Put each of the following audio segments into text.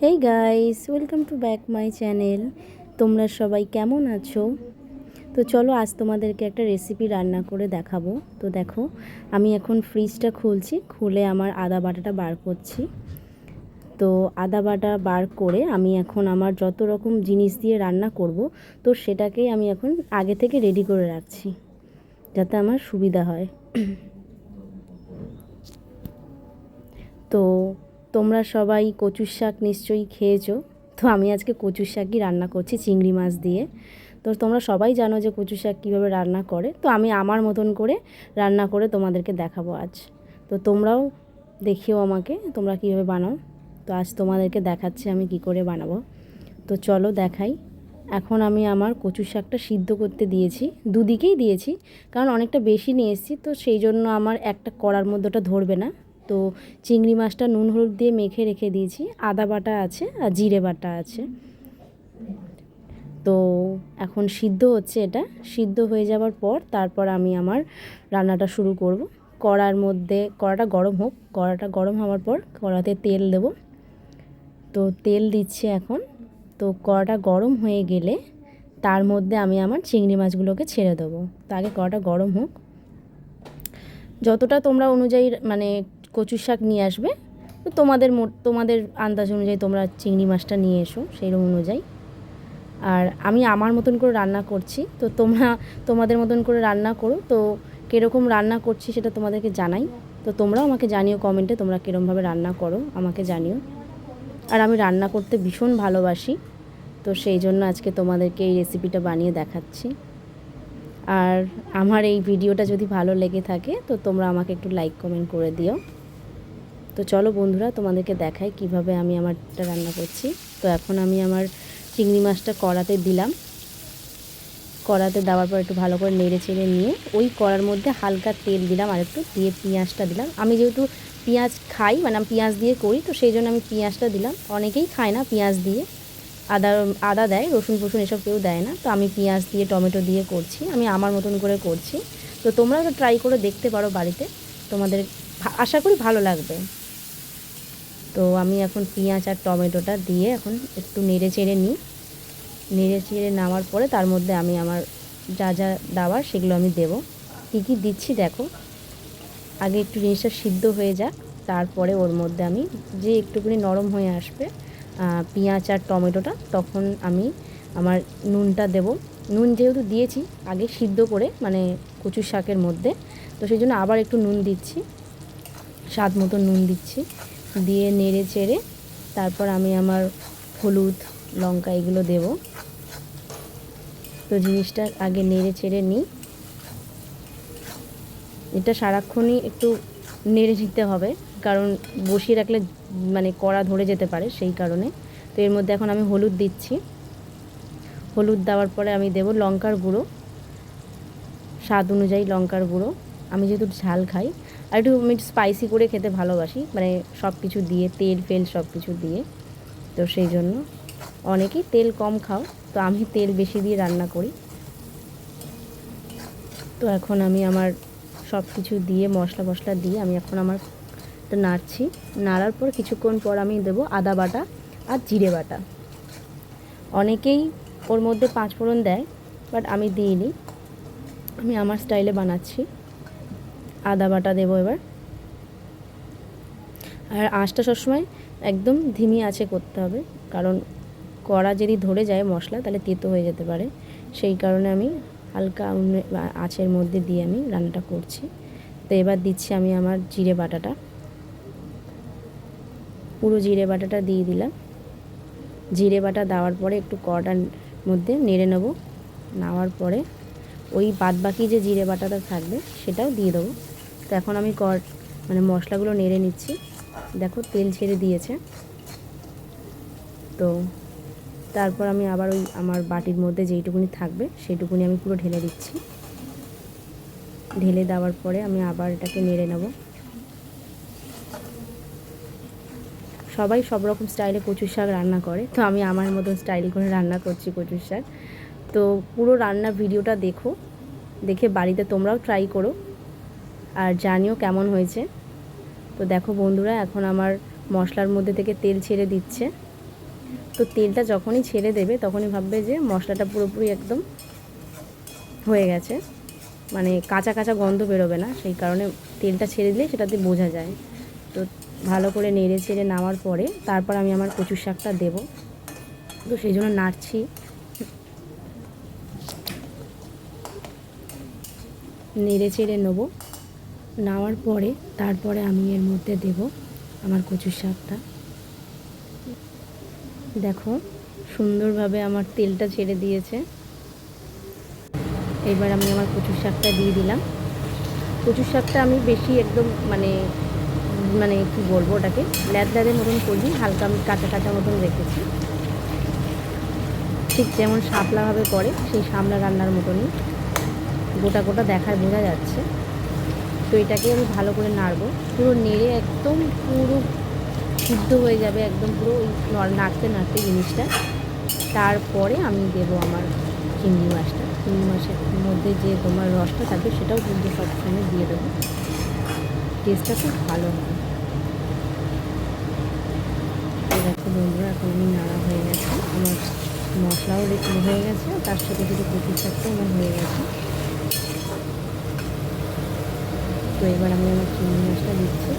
Hey guys, welcome to back my channel. তোমরা সবাই কেমন আছো? তো চলো আজ তোমাদেরকে একটা রেসিপি রান্না করে দেখাবো। তো দেখো, আমি এখন ফ্রিজটা খুলছি, খুলে আমার আদা বাটাটা বার করছি। তো আদা বাটা বার করে আমি এখন আমার যত রকম জিনিস দিয়ে রান্না করব, তো সেটাকেই আমি এখন আগে থেকে রেডি করে রাখছি যাতে আমার সুবিধা হয়। তো তোমরা সবাই কচুর শাক নিশ্চয়ই খেয়েছো। তো আমি আজকে কচুর শাকই রান্না করছি চিংড়ি মাছ দিয়ে। তো তোমরা সবাই জানো যে কচু শাক কীভাবে রান্না করে, তো আমি আমার মতন করে রান্না করে তোমাদেরকে দেখাবো আজ। তো তোমরাও দেখিও আমাকে তোমরা কীভাবে বানাও। তো আজ তোমাদেরকে দেখাচ্ছি আমি কি করে বানাবো। তো চলো দেখাই। এখন আমি আমার কচু শাকটা সিদ্ধ করতে দিয়েছি, দুদিকেই দিয়েছি, কারণ অনেকটা বেশি নিয়ে এসেছি, তো সেই জন্য আমার একটা কড়ার মধ্যে ওটা ধরবে না। তো চিংড়ি মাছটা নুন হলুদ দিয়ে মেখে রেখে দিয়েছি, আদা বাটা আছে আর জিরে বাটা আছে। তো এখন সিদ্ধ হচ্ছে, এটা সিদ্ধ হয়ে যাওয়ার পর তারপর আমি আমার রান্নাটা শুরু করব। কড়াটা গরম হোক, কড়াটা গরম হওয়ার পর কড়াতে তেল দেব। তো তেল দিচ্ছি এখন। তো কড়াটা গরম হয়ে গেলে তার মধ্যে আমি আমার চিংড়ি মাছগুলোকে ছেড়ে দেবো। তো আগে কড়াটা গরম হোক। যতটা তোমরা অনুযায়ী মানে কচুর শাক নিয়ে আসবে, তো তোমাদের আন্দাজ অনুযায়ী তোমরা চিংড়ি মাছটা নিয়ে এসো সেইরকম অনুযায়ী। আর আমি আমার মতন করে রান্না করছি, তো তোমরা তোমাদের মতন করে রান্না করো। তো কীরকম রান্না করছি সেটা তোমাদেরকে জানাই। তো তোমরাও আমাকে জানিও কমেন্টে তোমরা কীরকমভাবে রান্না করো, আমাকে জানিও। আর আমি রান্না করতে ভীষণ ভালোবাসি, তো সেই জন্য আজকে তোমাদেরকে এই রেসিপিটা বানিয়ে দেখাচ্ছি। আর আমার এই ভিডিওটা যদি ভালো লেগে থাকে তো তোমরা আমাকে একটু লাইক কমেন্ট করে দিও। তো চলো বন্ধুরা, তোমাদেরকে দেখাই কিভাবে আমি আমারটা রান্না করছি। তো এখন আমি আমার চিংড়ি মাছটা কড়াতে দিলাম। কড়াতে দেওয়ার পর একটু ভালো করে নেড়ে চেড়ে নিয়ে ওই কড়ার মধ্যে হালকা তেল দিলাম, আর একটু দিয়ে পেঁয়াজটা দিলাম। আমি যেহেতু পেঁয়াজ খাই, মানে আমি পেঁয়াজ দিয়ে করি, তো সেই জন্য আমি পেঁয়াজটা দিলাম। অনেকেই খায় না পেঁয়াজ দিয়ে, আদা দেয়, রসুন ফসুন এসব কেউ দেয় না। তো আমি পেঁয়াজ দিয়ে টমেটো দিয়ে করছি, আমি আমার মতন করে করছি। তো তোমরাও তো ট্রাই করে দেখতে পারো বাড়িতে, তোমাদের আশা করি ভালো লাগবে। তো আমি এখন পেঁয়াজ আর টমেটোটা দিয়ে এখন একটু নেড়ে চেড়ে নিই। নেড়ে চেড়ে নেওয়ার পরে তার মধ্যে আমি আমার যা যা দেওয়ার সেগুলো আমি দেবো। কী কী দিচ্ছি দেখো। আগে একটু জিনিসটা সিদ্ধ হয়ে যাক, তারপরে ওর মধ্যে আমি যে একটুখানি নরম হয়ে আসবে পেঁয়াজ আর টমেটোটা, তখন আমি আমার নুনটা দেব। নুন যেহেতু দিয়েছি আগে সিদ্ধ করে, মানে কচুর শাকের মধ্যে, তো সেই জন্য আবার একটু নুন দিচ্ছি, স্বাদ মতো নুন দিচ্ছি। দিয়ে নেড়ে চেড়ে তারপর আমি আমার হলুদ লঙ্কা এগুলো দেব। তো জিনিসটা আগে নেড়ে চেড়ে নিই। এটা সারাক্ষণই একটু নেড়ে নিতে হবে, কারণ বসিয়ে রাখলে মানে কড়া ধরে যেতে পারে, সেই কারণে। তো এর মধ্যে এখন আমি হলুদ দিচ্ছি। হলুদ দেওয়ার পরে আমি দেব লঙ্কার গুঁড়ো, স্বাদ অনুযায়ী লঙ্কার গুঁড়ো। আমি যেহেতু ঝাল খাই আর একটু আমি স্পাইসি করে খেতে ভালোবাসি, মানে সব কিছু দিয়ে তেল ফেল সব কিছু দিয়ে, তো সেই জন্য। অনেকেই তেল কম খাও, তো আমি তেল বেশি দিয়ে রান্না করি। তো এখন আমি আমার সব কিছু দিয়ে মশলা দিয়ে আমি এখন আমার নাড়ছি। নাড়ার পর কিছুক্ষণ পর আমি দেবো আদা বাটা আর জিরে বাটা। অনেকেই ওর মধ্যে পাঁচফোড়ন দেয়, বাট আমি দিইনি, আমি আমার স্টাইলে বানাচ্ছি। আদা বাটা দেবো এবার। আর আঁচটা সবসময় একদম ধিমি আঁচে করতে হবে, কারণ কড়া যদি ধরে যায় মশলা তাহলে তেতো হয়ে যেতে পারে, সেই কারণে আমি হালকা আঁচের মধ্যে দিয়ে আমি রান্নাটা করছি। তো এবার দিচ্ছি আমি আমার জিরে বাটাটা, পুরো জিরে বাটাটা দিয়ে দিলাম। জিরে বাটা দেওয়ার পরে একটু কড়াটার মধ্যে নেড়ে নেব। নেওয়ার পরে ওই বাদবাকি যে জিরে বাটাটা থাকবে সেটাও দিয়ে দেবো। তো এখন আমি মানে মশলাগুলো নেড়ে নিচ্ছি। দেখো তেল ছেড়ে দিয়েছে। তো তারপর আমি আবার ওই আমার বাটির মধ্যে যেইটুকুনি থাকবে সেইটুকুনি আমি পুরো ঢেলে দিচ্ছি। ঢেলে দেওয়ার পরে আমি আবার এটাকে নেড়ে নেব। সবাই সব রকম স্টাইলে কচুর শাক রান্না করে, তো আমি আমার মতন স্টাইল করে রান্না করছি কচুর শাক। তো পুরো রান্না ভিডিওটা দেখো, দেখে বাড়িতে তোমরাও ট্রাই করো আর জানিও কেমন হয়েছে। তো দেখো বন্ধুরা, এখন আমার মশলার মধ্যে থেকে তেল ছেড়ে দিচ্ছে। তো তেলটা যখনই ছেড়ে দেবে তখনই ভাববে যে মশলাটা পুরোপুরি একদম হয়ে গেছে, মানে কাঁচা কাঁচা গন্ধ বেরোবে না, সেই কারণে তেলটা ছেড়ে দিলে সেটাতে বোঝা যায়। তো ভালো করে নেড়ে চেড়ে নেওয়ার পরে তারপর আমি আমার কচুর শাকটা দেবো, তো সেই জন্য নাড়ছি। নেড়ে চেড়ে নেবো, নেওয়ার পরে তারপরে আমি এর মধ্যে দেব আমার কচুর শাকটা। দেখো সুন্দরভাবে আমার তেলটা ছেড়ে দিয়েছে। এবার আমি আমার কচুর শাকটা দিয়ে দিলাম। কচুর শাকটা আমি বেশি একদম মানে মানে কী বলবো, ওটাকে ল্যাদে মতন করি, হালকা আমি কাঁচা কাঁচা মতন রেখেছি, ঠিক যেমন শাপলাভাবে করে সেই শাপলা রান্নার মতনই, গোটা গোটা দেখার বোঝা যাচ্ছে। তো এটাকে আমি ভালো করে নাড়বো, পুরো নেড়ে একদম পুরো সিদ্ধ হয়ে যাবে, একদম পুরো ওই নাড়তে নাড়তে জিনিসটা। তারপরে আমি দেবো আমার চিংড়ি মাছটা। চিংড়ি মাছের মধ্যে যে তোমার রসটা থাকবে সেটাও কিন্তু সবসময় দিয়ে দেবো, টেস্টটা খুব ভালো হয়। দেখো বন্ধুরা, এখন আমি নাড়া হয়ে গেছে, আমার মশলাও হয়ে গেছে, তার সাথে কিছু কচুর শাকটাও আমার হয়ে গেছে। তো এবার আমি আমার চিংড়ি মাছটা দিচ্ছি।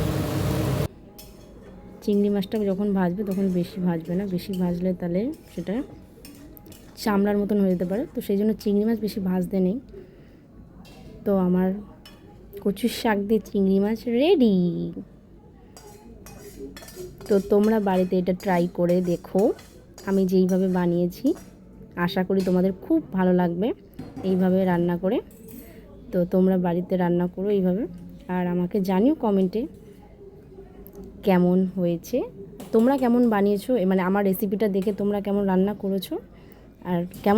চিংড়ি মাছটা যখন ভাজবে তখন বেশি ভাজবে না, বেশি ভাজলে তাহলে সেটা চামড়ার মতন হয়ে যেতে পারে, তো সেই জন্য চিংড়ি মাছ বেশি ভাজতে নেই। তো আমার কচুর শাক দিয়ে চিংড়ি মাছ রেডি। তো তোমরা বাড়িতে এটা ট্রাই করে দেখো, আমি যেইভাবে বানিয়েছি, আশা করি তোমাদের খুব ভালো লাগবে এইভাবে রান্না করে। তো তোমরা বাড়িতে রান্না করো এইভাবে, আর আমাকে জানিও কমেন্টে কেমন হয়েছে, তোমরা কেমন বানিয়েছো, মানে আমার রেসিপিটা দেখে তোমরা কেমন রান্না করেছো আর কেমন